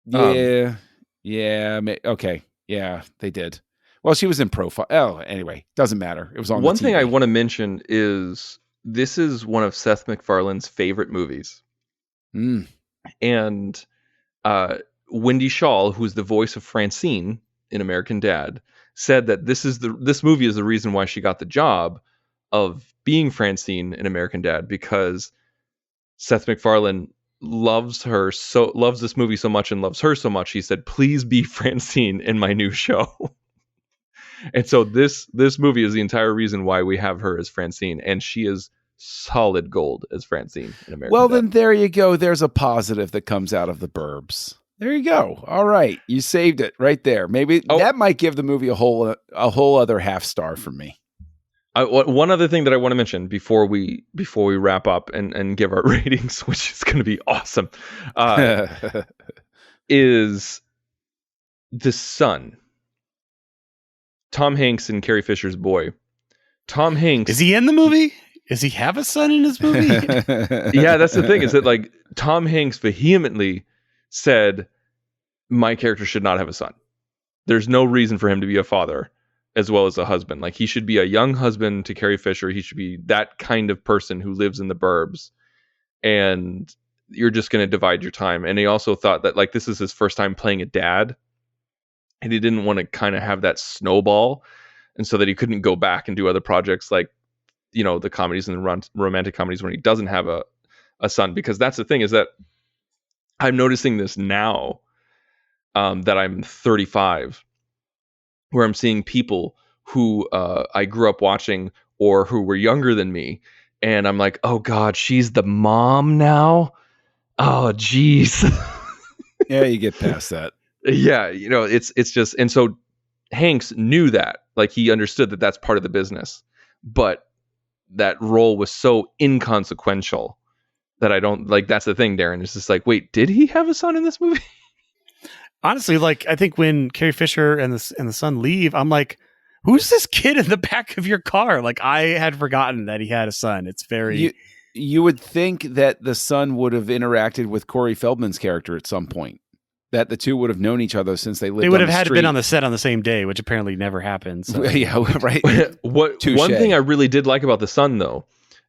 Yeah. Okay. Yeah, they did. Well, she was in profile. Oh, anyway, doesn't matter. It was on One the TV. thing I want to mention is this is one of Seth MacFarlane's favorite movies. And Wendy Shaw, who's the voice of Francine in American Dad, said that this movie is the reason why she got the job of being Francine in American Dad, because Seth MacFarlane loves this movie so much and loves her so much. He said, please be Francine in my new show. And so this movie is the entire reason why we have her as Francine, and she is solid gold as Francine in American Well, Dad. then there you go. There's a positive that comes out of the Burbs. There you go. All right, you saved it right there. Maybe that might give the movie a whole other half star from me. One other thing that I want to mention before we wrap up and give our ratings, which is going to be awesome, is the son. Tom Hanks and Carrie Fisher's boy. Tom Hanks. Is he in the movie? Does he have a son in his movie? Yeah, that's the thing, is that like Tom Hanks vehemently said, my character should not have a son. There's no reason for him to be a father as well as a husband. Like, he should be a young husband to Carrie Fisher. He should be that kind of person who lives in the burbs. And you're just going to divide your time. And he also thought that like this is his first time playing a dad. And he didn't want to kind of have that snowball. And so that he couldn't go back and do other projects like, the comedies and the romantic comedies when he doesn't have a son. Because that's the thing, is that I'm noticing this now that I'm 35, where I'm seeing people who I grew up watching or who were younger than me. And I'm like, oh God, she's the mom now. Oh, geez. Yeah, you get past that. Yeah, it's just, and so Hanks knew that, like he understood that that's part of the business, but that role was so inconsequential that I don't like. That's the thing, Darren. It's just like, wait, did he have a son in this movie? Honestly, like I think when Carrie Fisher and the son leave, I'm like, who's this kid in the back of your car? Like I had forgotten that he had a son. It's very. You would think that the son would have interacted with Corey Feldman's character at some point. That the two would have known each other since they lived. They would have had street. Been on the set on the same day, which apparently never happened. So. Yeah, right. One thing I really did like about The Son, though,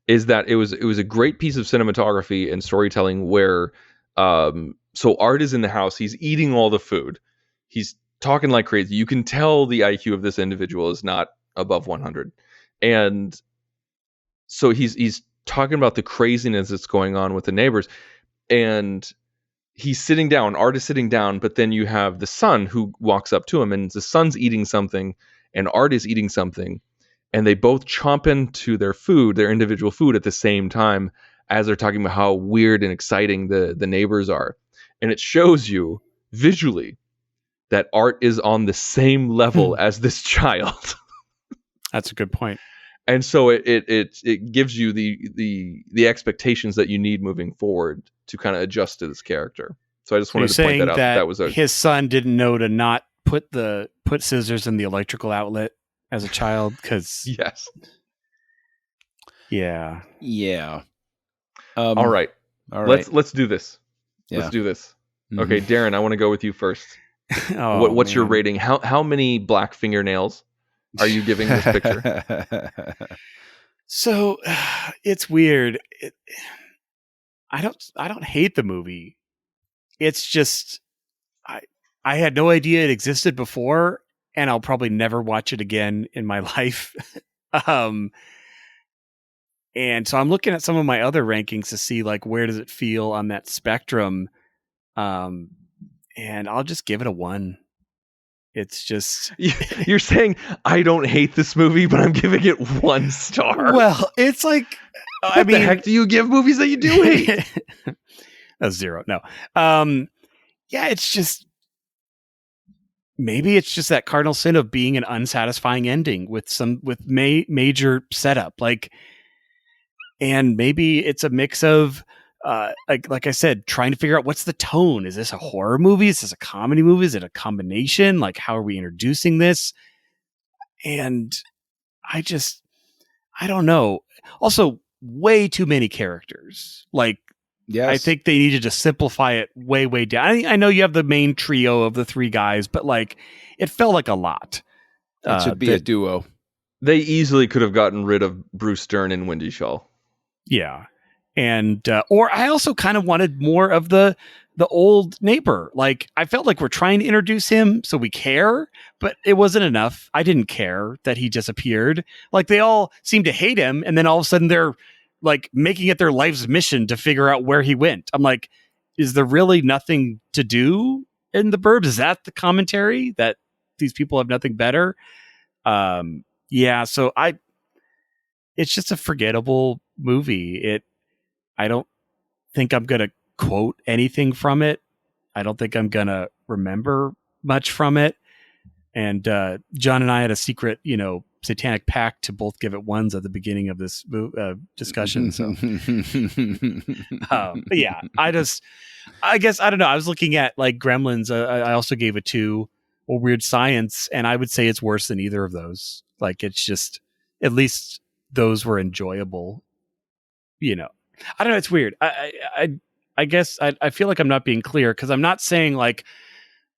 is that it was a great piece of cinematography and storytelling where so Art is in the house, he's eating all the food, he's talking like crazy. You can tell the IQ of this individual is not above 100, and so he's talking about the craziness that's going on with the neighbors, and he's sitting down, Art is sitting down, but then you have the son who walks up to him, and the son's eating something and Art is eating something, and they both chomp into their food, their individual food, at the same time as they're talking about how weird and exciting the neighbors are. And it shows you visually that Art is on the same level as this child. That's a good point. And so it gives you the expectations that you need moving forward to kind of adjust to this character. So I just wanted to point that out. That was his son didn't know to not put scissors in the electrical outlet as a child, because yes, Yeah. Yeah. All right. All right. Let's do this. Yeah. Let's do this. Mhm. Okay, Darren, I want to go with you first. Oh, What's your man. rating? How many black fingernails are you giving this picture? So it's weird. I don't hate the movie. It's just I had no idea it existed before, and I'll probably never watch it again in my life. And so I'm looking at some of my other rankings to see like where does it feel on that spectrum. And I'll just give it a 1. It's just You're saying I don't hate this movie, but I'm giving it 1 star. well, it's like what the heck do you give movies that you do hate? A 0. No. Yeah, it's just maybe it's just that cardinal sin of being an unsatisfying ending with major setup, like, and maybe it's a mix of like I said, trying to figure out what's the tone. Is this a horror movie? Is this a comedy movie? Is it a combination? Like, how are we introducing this? And I don't know. Also, way too many characters. Like, Yes. I think they needed to simplify it way down. I know you have the main trio of the 3 guys, but like, it felt like a lot. It should be a duo. They easily could have gotten rid of Bruce Dern and Wendy Shaw. Yeah. And or I also kind of wanted more of the old neighbor. Like, I felt like we're trying to introduce him so we care, but it wasn't enough. I didn't care that he disappeared. Like, they all seemed to hate him, and then all of a sudden they're like making it their life's mission to figure out where he went. I'm like, is there really nothing to do in the Burbs? Is that the commentary that these people have nothing better? Yeah, so it's just a forgettable movie. I don't think I'm going to quote anything from it. I don't think I'm going to remember much from it. And John and I had a secret, satanic pact to both give it 1s at the beginning of this discussion. So, but yeah, I guess, I don't know. I was looking at like Gremlins. I also gave it 2, or Weird Science, and I would say it's worse than either of those. Like, it's just, at least those were enjoyable. I don't know. It's weird. I guess I feel like I'm not being clear, because I'm not saying like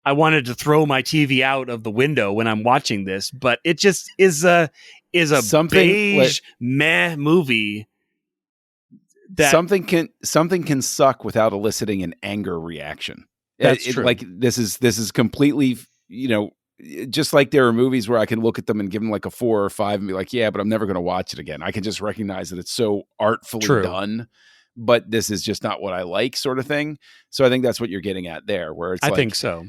I wanted to throw my TV out of the window when I'm watching this, but it just is a beige meh movie. That something can suck without eliciting an anger reaction. That's true. Like, this is completely, just like there are movies where I can look at them and give them like a 4 or 5 and be like, yeah, but I'm never going to watch it again. I can just recognize that it's so artfully done, but this is just not what I like, sort of thing. So I think that's what you're getting at there, where it's I think so.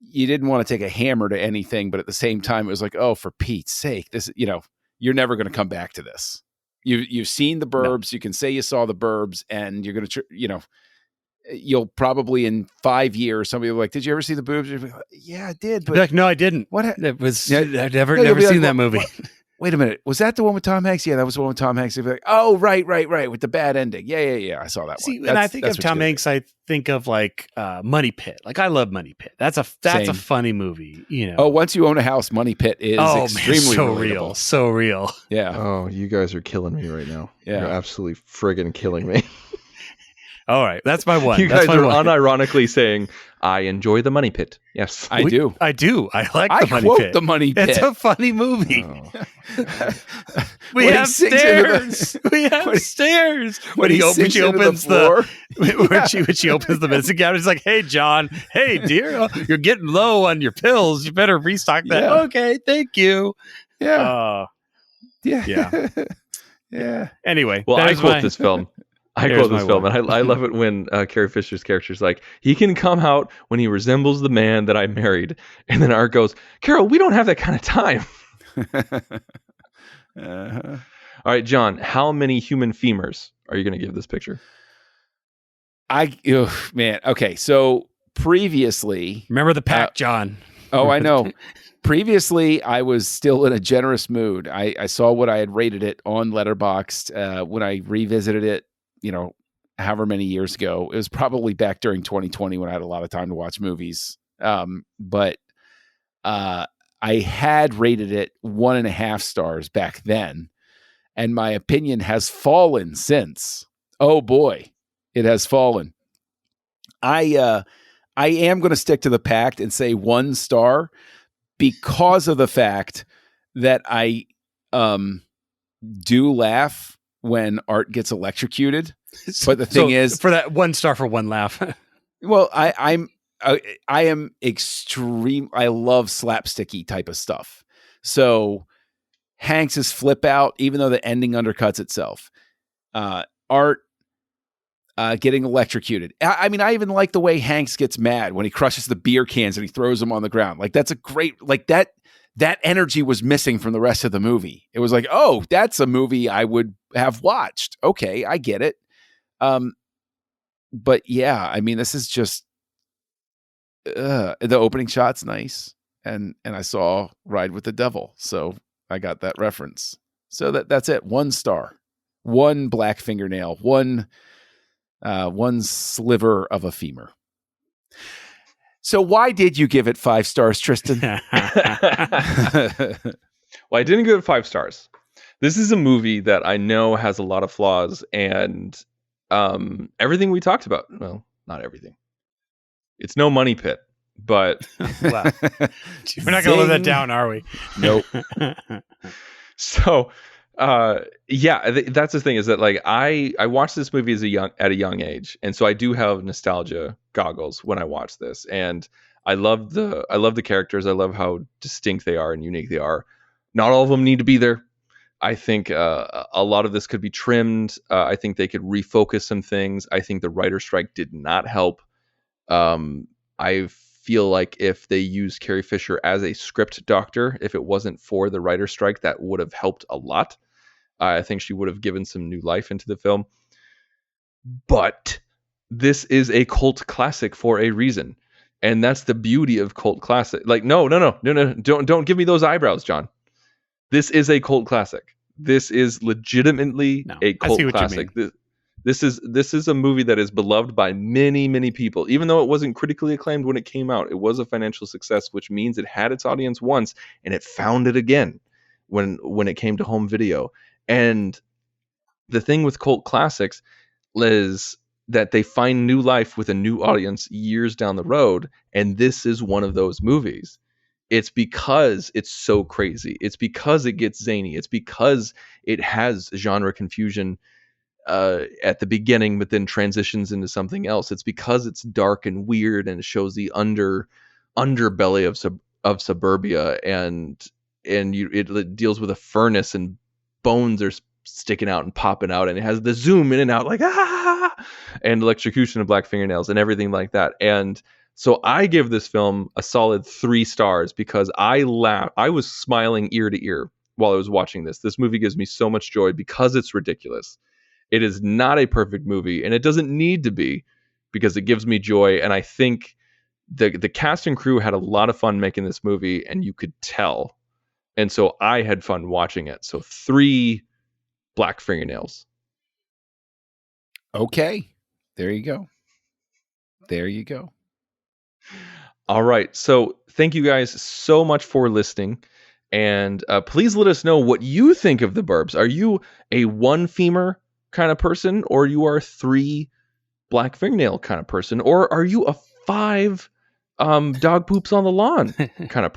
You didn't want to take a hammer to anything, but at the same time, it was like, oh, for Pete's sake, this, you're never going to come back to this. You've seen the Burbs. No. You can say you saw the Burbs, and you're going to, you'll probably in 5 years, somebody will be like, did you ever see the Boobs? Like, yeah, I did. But like, no, I didn't. What? It was, I've never seen that movie. Wait a minute. Was that the one with Tom Hanks? Yeah, that was the one with Tom Hanks. They'd be like, oh, right. With the bad ending. Yeah. I saw that one. And I think of Tom Hanks, I think of like Money Pit. Like, I love Money Pit. That's a funny movie. Oh, once you own a house, Money Pit is extremely relatable. So real. Yeah. Oh, you guys are killing me right now. Yeah. You're absolutely friggin' killing me. All right, that's my 1. You guys are unironically saying, I enjoy the Money Pit. Yes. I do. I like the Money Pit. The Money Pit. It's a funny movie. Oh. We have stairs. When she opens the medicine cabinet, she's like, hey, John. Hey, dear. You're getting low on your pills. You better restock that. Yeah. Okay, thank you. Yeah. Yeah. Yeah. Anyway. Well, I quote this film. And I love it when Carrie Fisher's character is like, he can come out when he resembles the man that I married. And then Art goes, Carol, we don't have that kind of time. Uh-huh. All right, John, how many human femurs are you going to give this picture? Okay, so previously... Remember the pack, John. Oh, I know. Previously, I was still in a generous mood. I saw what I had rated it on Letterboxd when I revisited it, however many years ago. It was probably back during 2020 when I had a lot of time to watch movies. But I had rated it 1.5 stars back then. and my opinion has fallen since. Oh boy, it has fallen. I am going to stick to the pact and say 1 star because of the fact that I do laugh when Art gets electrocuted. But the thing is, for that 1 star for one laugh. well, I am extreme. I love slapsticky type of stuff. So Hanks's flip out, even though the ending undercuts itself. Art getting electrocuted. I mean, I even like the way Hanks gets mad when he crushes the beer cans and he throws them on the ground. Like that's a great, like that energy was missing from the rest of the movie. It was like, oh, that's a movie I would have watched. Okay, I get it. But yeah, I mean, this is just the opening shot's nice, and I saw Ride with the Devil, so I got that reference. So that's it. 1 star, 1 black fingernail, one sliver of a femur. So why did you give it 5 stars, Tristan? Well, I didn't give it 5 stars. This is a movie that I know has a lot of flaws, and everything we talked about. Well, not everything. It's no Money Pit, but Wow. We're not going to live that down, are we? Nope. So, that's the thing is that like I watched this movie at a young age, and so I do have nostalgia goggles when I watch this, and I love the characters. I love how distinct they are and unique they are. Not all of them need to be there. I think a lot of this could be trimmed. I think they could refocus some things. I think the writer's strike did not help. I feel like if they used Carrie Fisher as a script doctor, if it wasn't for the writer's strike, that would have helped a lot. I think she would have given some new life into the film. But this is a cult classic for a reason. And that's the beauty of cult classic. Like, no. Don't give me those eyebrows, John. This is a cult classic. This is legitimately a cult classic. This is a movie that is beloved by many, many people. Even though it wasn't critically acclaimed when it came out, it was a financial success, which means it had its audience once and it found it again when it came to home video. And the thing with cult classics is that they find new life with a new audience years down the road, and this is one of those movies. It's because it's so crazy. It's because it gets zany. It's because it has genre confusion at the beginning, but then transitions into something else. It's because it's dark and weird, and it shows the underbelly of suburbia, and it deals with a furnace, and bones are sticking out and popping out, and it has the zoom in and out like and electrocution of black fingernails and everything like that. And so I give this film a solid 3 stars because I was smiling ear to ear while I was watching this. This movie gives me so much joy because it's ridiculous. It is not a perfect movie, and it doesn't need to be because it gives me joy. And I think the cast and crew had a lot of fun making this movie, and you could tell. And so I had fun watching it. So 3 black fingernails. Okay. There you go. There you go. All right. So thank you guys so much for listening. And please let us know what you think of the Burbs. Are you a 1 femur kind of person, or you are 3 black fingernail kind of person, or are you a 5 dog poops on the lawn kind of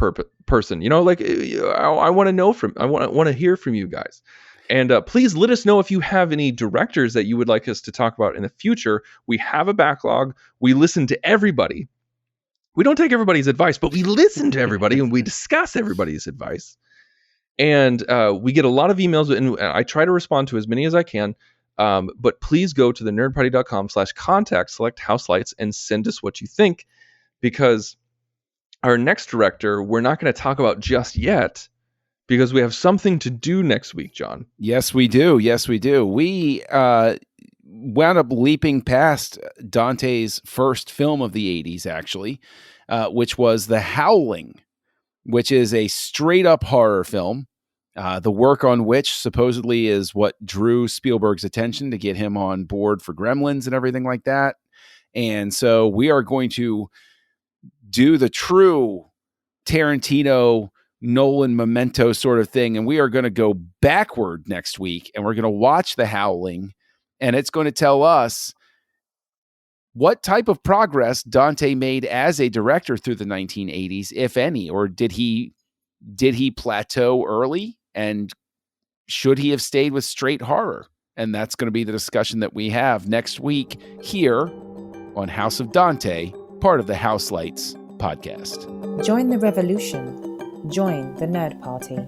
person? You know, like I want to know I want to hear from you guys. And please let us know if you have any directors that you would like us to talk about in the future. We have a backlog. We listen to everybody. We don't take everybody's advice, but we listen to everybody and we discuss everybody's advice. And we get a lot of emails, and I try to respond to as many as I can. But please go to thenerdparty.com/contact, select Houselights, and send us what you think, because our next director, we're not going to talk about just yet, because we have something to do next week, John. Yes, we do. Yes, we do. We wound up leaping past Dante's first film of the 80s, actually, which was The Howling, which is a straight-up horror film, the work on which supposedly is what drew Spielberg's attention to get him on board for Gremlins and everything like that. And so we are going to do the true Tarantino Nolan Memento sort of thing. And we are going to go backward next week, and we're going to watch The Howling, and it's going to tell us what type of progress Dante made as a director through the 1980s, if any, or did he plateau early, and should he have stayed with straight horror? And that's going to be the discussion that we have next week here on House of Dante, part of the Houselights podcast. Join the revolution. Join the Nerd Party.